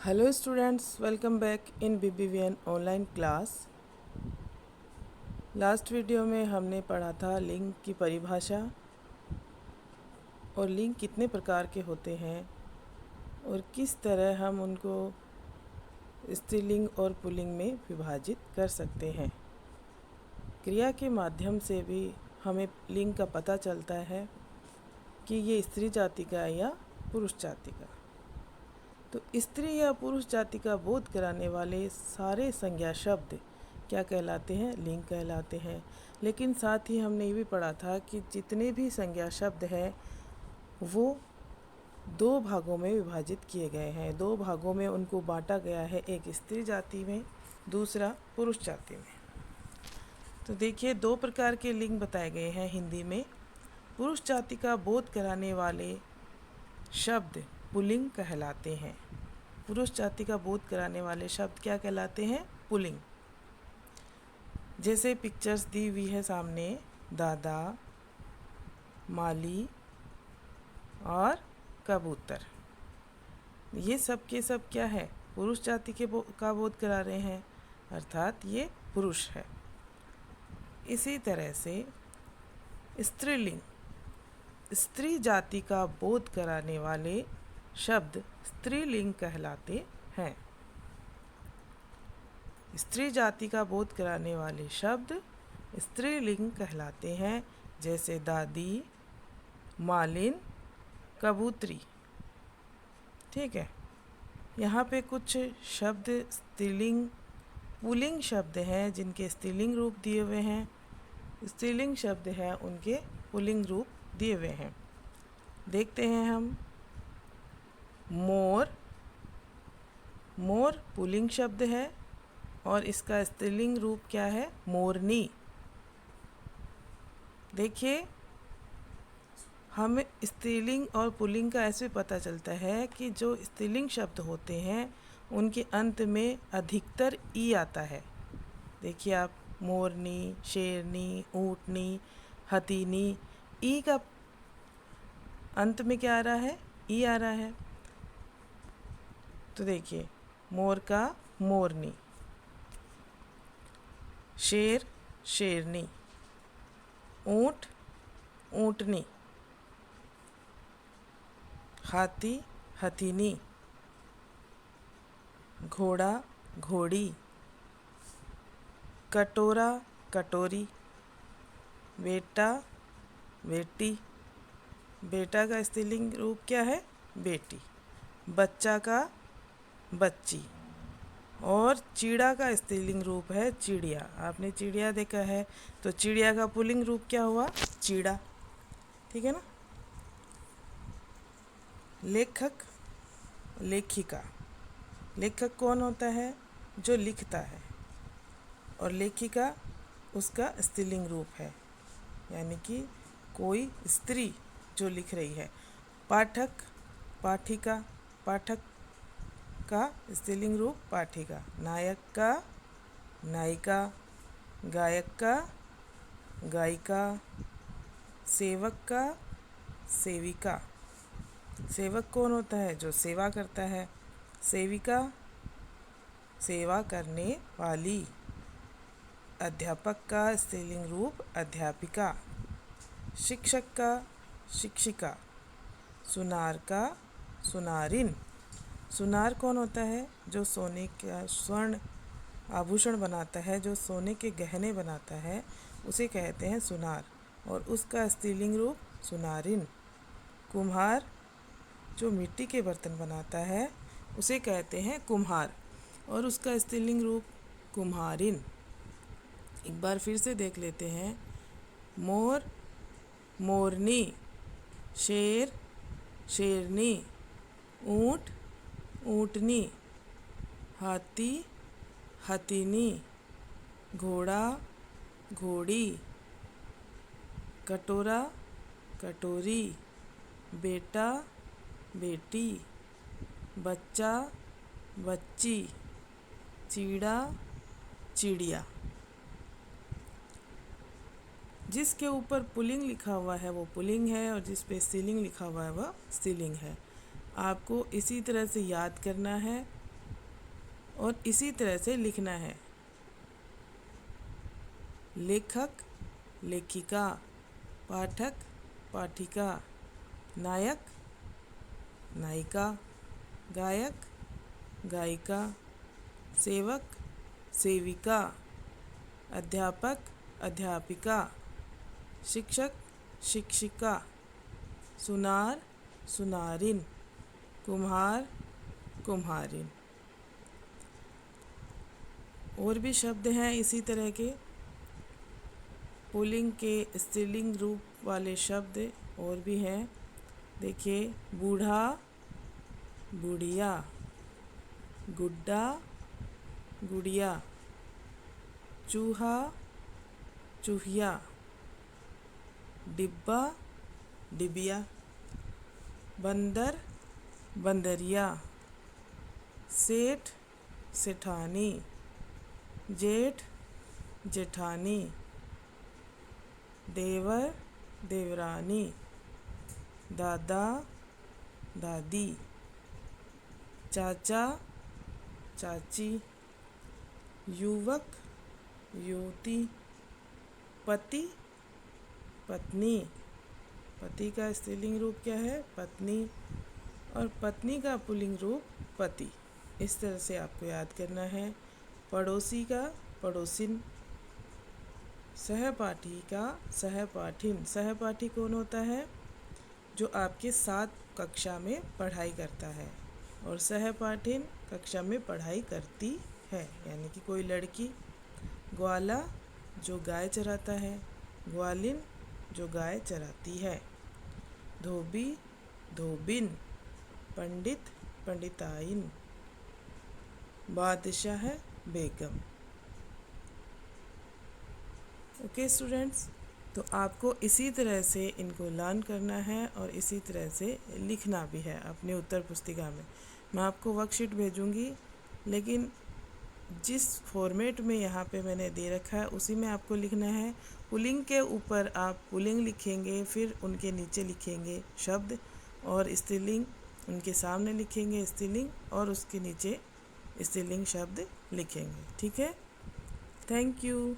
Hello students, welcome back in BBVN online class. Last video में हमने पढ़ा था लिंग की परिभाषा और लिंग कितने प्रकार के होते हैं और किस तरह हम उनको स्त्रीलिंग और पुल्लिंग में विभाजित कर सकते हैं। क्रिया के माध्यम से भी हमें लिंग का पता चलता है कि ये स्त्री जाति का या पुरुष जाति का। तो स्त्री या पुरुष जाति का बोध कराने वाले सारे संज्ञा शब्द क्या कहलाते हैं? लिंग कहलाते हैं। लेकिन साथ ही हमने ये भी पढ़ा था कि जितने भी संज्ञा शब्द हैं वो दो भागों में विभाजित किए गए हैं। दो भागों में उनको बांटा गया है, एक स्त्री जाति में, दूसरा पुरुष जाति में। तो देखिए, दो प्रकार के लिंग बताए गए हैं हिंदी में। पुरुष जाति का बोध कराने वाले शब्द पुल्लिंग कहलाते हैं। पुरुष जाति का बोध कराने वाले शब्द क्या कहलाते हैं? पुल्लिंग। जैसे पिक्चर्स दी हुई है सामने, दादा, माली और कबूतर। ये सब के सब क्या है? पुरुष जाति का बोध करा रहे हैं, अर्थात ये पुरुष है। इसी तरह से स्त्रीलिंग, स्त्री जाति का बोध कराने वाले शब्द स्त्रीलिंग कहलाते हैं। स्त्री जाति का बोध कराने वाले शब्द स्त्रीलिंग कहलाते हैं। जैसे दादी, मालिन, कबूतरी। ठीक है, यहाँ पे कुछ शब्द स्त्रीलिंग पुल्लिंग शब्द हैं जिनके स्त्रीलिंग रूप दिए हुए हैं। स्त्रीलिंग शब्द हैं उनके पुल्लिंग रूप दिए हुए हैं। देखते हैं हम। मोर, मोर पुल्लिंग शब्द है और इसका स्त्रीलिंग रूप क्या है? मोरनी। देखिए, हमें स्त्रीलिंग और पुल्लिंग का ऐसे पता चलता है कि जो स्त्रीलिंग शब्द होते हैं उनके अंत में अधिकतर ई आता है। देखिए आप, मोरनी, शेरनी, ऊँटनी, हथीनी, ई का अंत में क्या आ रहा है? ई आ रहा है। तो देखिए, मोर का मोरनी, शेर शेरनी, ऊँट ऊँटनी, हाथी हथीनी, घोड़ा घोड़ी, कटोरा कटोरी, बेटा बेटी। बेटा का स्त्रीलिंग रूप क्या है? बेटी। बच्चा का बच्ची। और चिड़ा का स्त्रीलिंग रूप है चिड़िया। आपने चिड़िया देखा है, तो चिड़िया का पुल्लिंग रूप क्या हुआ? चिड़ा। ठीक है ना। लेखक लेखिका। लेखक कौन होता है? जो लिखता है। और लेखिका उसका स्त्रीलिंग रूप है, यानी कि कोई स्त्री जो लिख रही है। पाठक पाठिका। पाठक का स्त्रीलिंग रूप पाठिका। नायक का नायिका। गायक का गायिका। सेवक का सेविका। सेवक कौन होता है? जो सेवा करता है। सेविका सेवा करने वाली। अध्यापक का स्त्रीलिंग रूप अध्यापिका। शिक्षक का शिक्षिका। सुनार का सुनारिन। सुनार कौन होता है? जो सोने का स्वर्ण आभूषण बनाता है, जो सोने के गहने बनाता है, उसे कहते हैं सुनार, और उसका स्त्रीलिंग रूप सुनारिन। कुम्हार जो मिट्टी के बर्तन बनाता है उसे कहते हैं कुम्हार, और उसका स्त्रीलिंग रूप कुम्हारिन। एक बार फिर से देख लेते हैं। मोर मोरनी, शेर शेरनी, ऊँट ऊँटनी, हाथी हथीनी, घोड़ा घोड़ी, कटोरा कटोरी, बेटा बेटी, बच्चा बच्ची, चीड़ा चिड़िया। जिसके ऊपर पुल्लिंग लिखा हुआ है वो पुल्लिंग है, और जिस पे स्त्रीलिंग लिखा हुआ है वह स्त्रीलिंग है। आपको इसी तरह से याद करना है और इसी तरह से लिखना है। लेखक, लेखिका, पाठक, पाठिका, नायक, नायिका, गायक, गायिका, सेवक, सेविका, अध्यापक, अध्यापिका, शिक्षक, शिक्षिका, सुनार, सुनारिन, कुम्हार, कुम्हारिन। और भी शब्द हैं इसी तरह के पुल्लिंग के स्त्रीलिंग रूप वाले शब्द और भी हैं। देखिए, बूढ़ा, बुढ़िया, गुड्डा, गुड़िया, चूहा, चूहिया, डिब्बा, डिबिया, बंदर, बंदरिया, सेठ, सेठानी, जेठ, जेठानी, देवर, देवरानी, दादा, दादी, चाचा, चाची, युवक, युवती, पति, पत्नी। पति का स्त्रीलिंग रूप क्या है? पत्नी। और पत्नी का पुल्लिंग रूप पति। इस तरह से आपको याद करना है। पड़ोसी का पड़ोसिन, सहपाठी का सहपाठिन। सहपाठी कौन होता है? जो आपके साथ कक्षा में पढ़ाई करता है। और सहपाठिन कक्षा में पढ़ाई करती है, यानी कि कोई लड़की। ग्वाला, जो गाय चराता है। ग्वालिन, जो गाय चराती है। धोबी, धोबिन, पंडित, पंडिताइन, बादशाह, बेगम। ओके स्टूडेंट्स, तो आपको इसी तरह से इनको लर्न करना है और इसी तरह से लिखना भी है अपनी उत्तर पुस्तिका में। मैं आपको वर्कशीट भेजूंगी, लेकिन जिस फॉर्मेट में यहाँ पे मैंने दे रखा है उसी में आपको लिखना है। पुल्लिंग के ऊपर आप पुल्लिंग लिखेंगे, फिर उनके नीचे लिखेंगे शब्द, और स्त्रीलिंग उनके सामने लिखेंगे स्त्रीलिंग, और उसके नीचे स्त्रीलिंग शब्द लिखेंगे। ठीक है, थैंक यू।